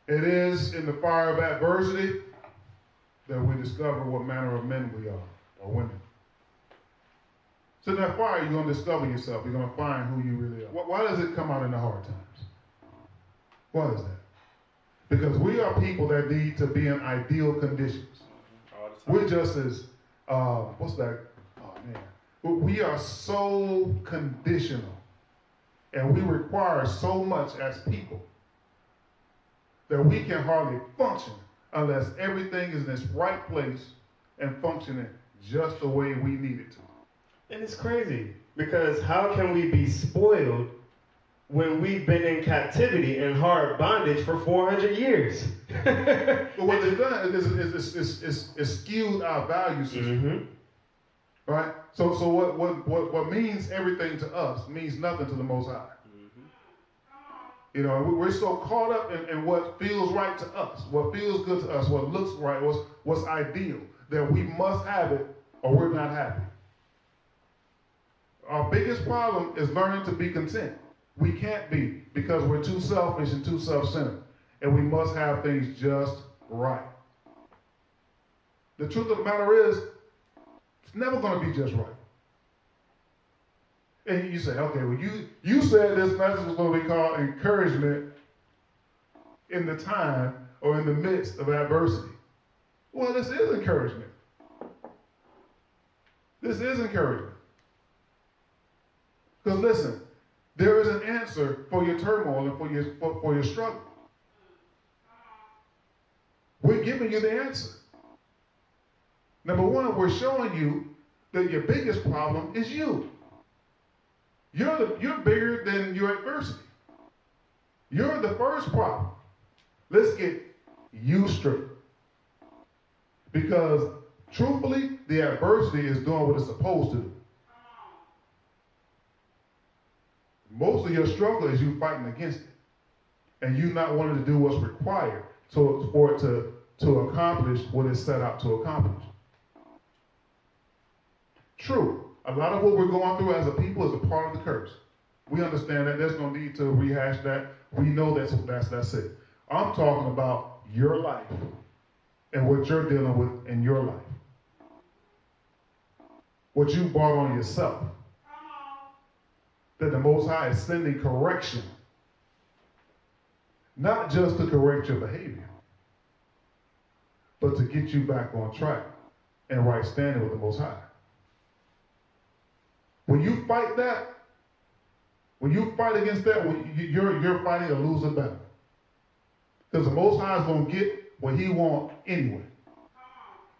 It is in the fire of adversity that we discover what manner of men we are, or women. So in that fire, you're going to discover yourself. You're going to find who you really are. Why does it come out in the hard times? Why is that? Because we are people that need to be in ideal conditions. We're just as, what's that? Oh, man. We are so conditional. And we require so much as people that we can hardly function unless everything is in its right place and functioning just the way we need it to. And it's crazy, because how can we be spoiled when we've been in captivity and hard bondage for 400 years? But what they've done is skewed our value system. Mm-hmm. Right? So what means everything to us means nothing to the Most High. Mm-hmm. You know, we're so caught up in what feels right to us, what feels good to us, what looks right, what's ideal, that we must have it or we're not happy. Our biggest problem is learning to be content. We can't be, because we're too selfish and too self-centered. And we must have things just right. The truth of the matter is, it's never going to be just right. And you say, okay, well, you said this message was going to be called encouragement in the time or in the midst of adversity. Well, this is encouragement. This is encouragement. Because listen, there is an answer for your turmoil and for your struggle. We're giving you the answer. Number one, we're showing you that your biggest problem is you. You're bigger than your adversity. You're the first problem. Let's get you straight. Because truthfully, the adversity is doing what it's supposed to do. Most of your struggle is you fighting against it. And you not wanting to do what's required for it to accomplish what it's set out to accomplish. True. A lot of what we're going through as a people is a part of the curse. We understand that. There's no need to rehash that. We know that's it. I'm talking about your life and what you're dealing with in your life. What you brought on yourself. That the Most High is sending correction. Not just to correct your behavior, but to get you back on track and right standing with the Most High. When you fight that, when you fight against that, you're fighting a loser battle. Because the Most High is going to get what he wants anyway.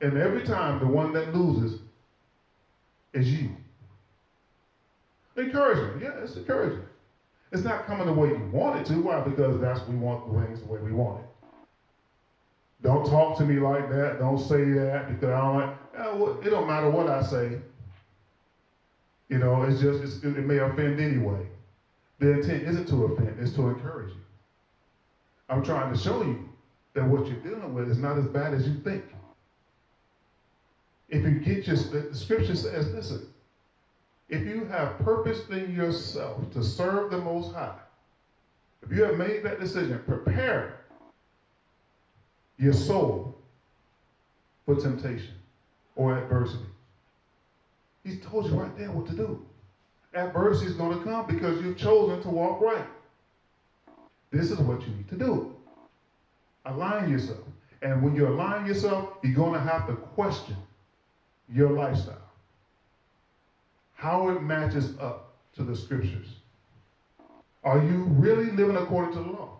And every time the one that loses is you. Encouragement. Yeah, it's encouragement. It's not coming the way you want it to. Why? Because we want things the way we want it. Don't talk to me like that. Don't say that because I don't like, it don't matter what I say. You know, it may offend anyway. The intent isn't to offend, it's to encourage you. I'm trying to show you that what you're dealing with is not as bad as you think. If you get the scripture says, listen, if you have purposed in yourself to serve the Most High, if you have made that decision, prepare your soul for temptation or adversity. He's told you right there what to do. Adversity is going to come because you've chosen to walk right. This is what you need to do. Align yourself. And when you align yourself, you're going to have to question your lifestyle. How it matches up to the scriptures. Are you really living according to the law?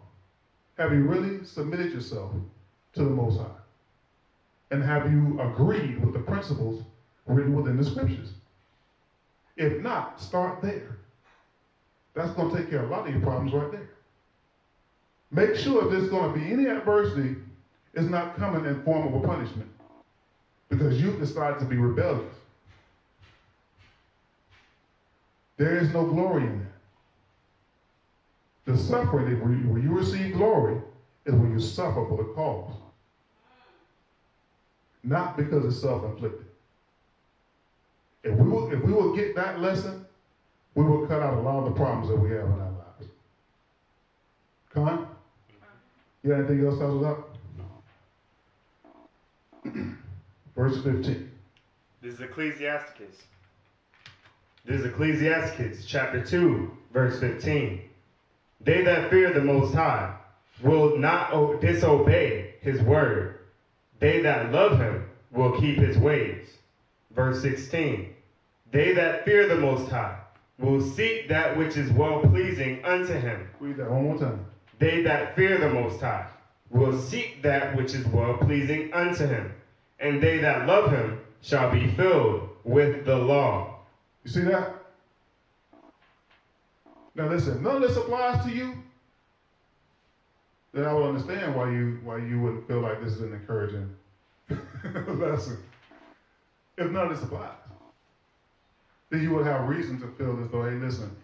Have you really submitted yourself to the Most High? And have you agreed with the principles written within the scriptures? If not, start there. That's going to take care of a lot of your problems right there. Make sure if there's going to be any adversity, it's not coming in form of a punishment because you've decided to be rebellious. There is no glory in that. The suffering, when you receive glory, is when you suffer for the cause. Not because it's self-inflicted. If we will get that lesson, we will cut out a lot of the problems that we have in our lives. Come on? You got anything else to talk about? Verse 15. This is Ecclesiasticus. This is Ecclesiasticus, chapter 2, verse 15. They that fear the Most High will not disobey his word. They that love him will keep his ways. Verse 16. They that fear the Most High will seek that which is well-pleasing unto him. Read that one more time. They that fear the Most High will seek that which is well-pleasing unto him. And they that love him shall be filled with the law. You see that? Now listen, none of this applies to you. Then I would understand why you wouldn't feel like this is an encouraging lesson. If none of this applies, then you would have reason to feel as though, hey, listen,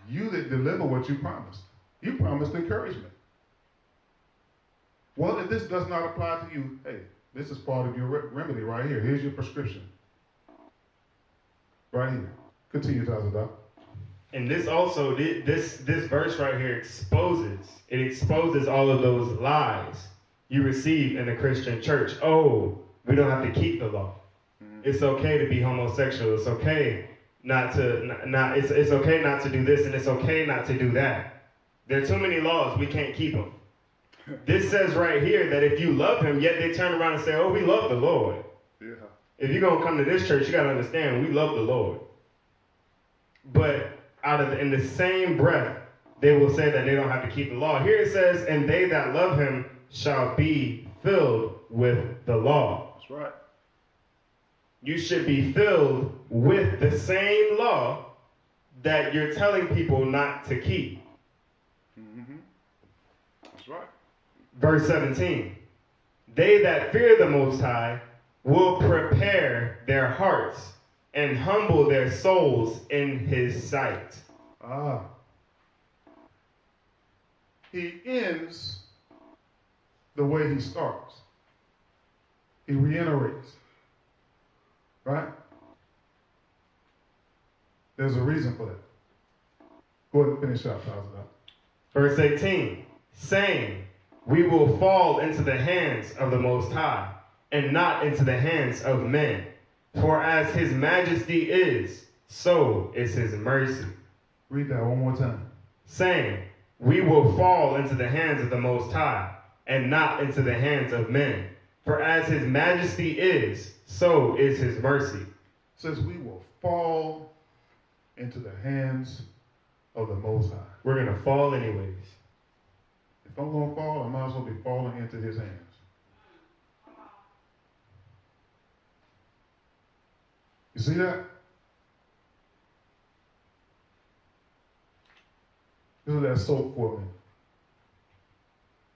you didn't deliver what you promised. You promised encouragement. Well, if this does not apply to you, hey, this is part of your remedy right here. Here's your prescription. Right here. Continue, Tazadaq. And this also, this verse right here exposes all of those lies you receive in the Christian church. Oh, we don't have to keep the law. It's okay to be homosexual. It's okay not to it's okay not to do this, and it's okay not to do that. There are too many laws, we can't keep them. This says right here that if you love him, yet they turn around and say, oh, we love the Lord. Yeah. If you're going to come to this church, you got to understand, we love the Lord. But in the same breath, they will say that they don't have to keep the law. Here it says, and they that love him shall be filled with the law. That's right. You should be filled with the same law that you're telling people not to keep. Mm-hmm. That's right. Verse 17. They that fear the Most High will prepare their hearts and humble their souls in his sight. He ends the way he starts. He reiterates. Right? There's a reason for that. Go ahead and finish up, Tazadaq. Verse 18. Saying, we will fall into the hands of the Most High, and not into the hands of men. For as his majesty is, so is his mercy. Read that one more time. Saying, we will fall into the hands of the Most High, and not into the hands of men. For as his majesty is, so is his mercy. It says we will fall into the hands of the Most High. We're going to fall anyways. If I'm going to fall, I might as well be falling into his hands. You see that? This is that soap for me.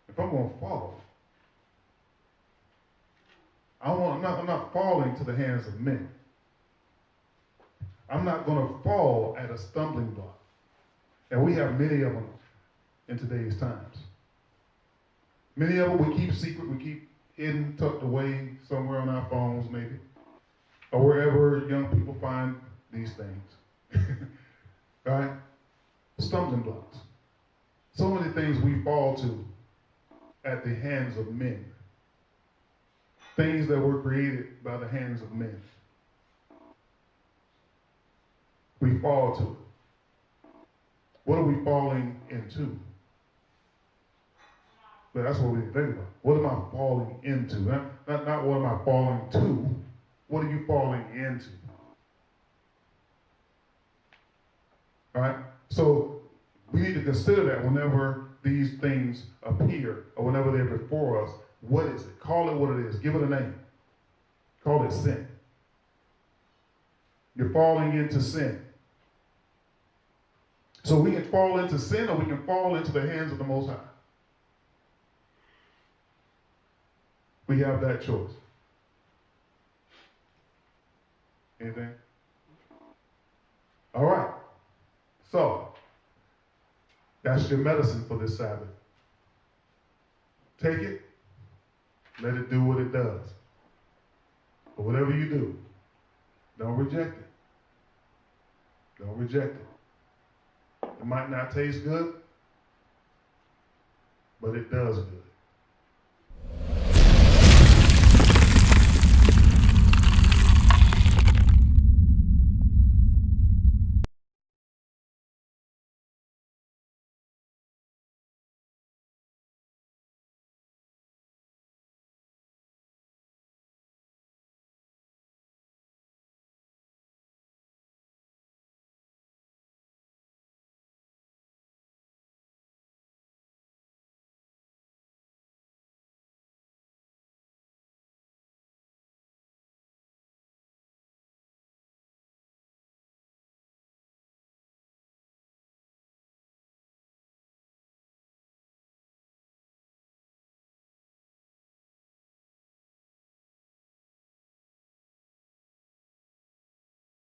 If I'm going to fall, I'm not falling to the hands of men. I'm not going to fall at a stumbling block. And we have many of them in today's times. Many of them we keep secret, we keep hidden, tucked away somewhere on our phones maybe, or wherever young people find these things. Right? Stumbling blocks. So many things we fall to at the hands of men. Things that were created by the hands of men. We fall to it. What are we falling into? But that's what we think about. What am I falling into? Not what am I falling to. What are you falling into? All right? So we need to consider that whenever these things appear or whenever they're before us. What is it? Call it what it is. Give it a name. Call it sin. You're falling into sin. So we can fall into sin or we can fall into the hands of the Most High. We have that choice. Anything? All right. So, that's your medicine for this Sabbath. Take it. Let it do what it does. But whatever you do, don't reject it. Don't reject it. It might not taste good, but it does good.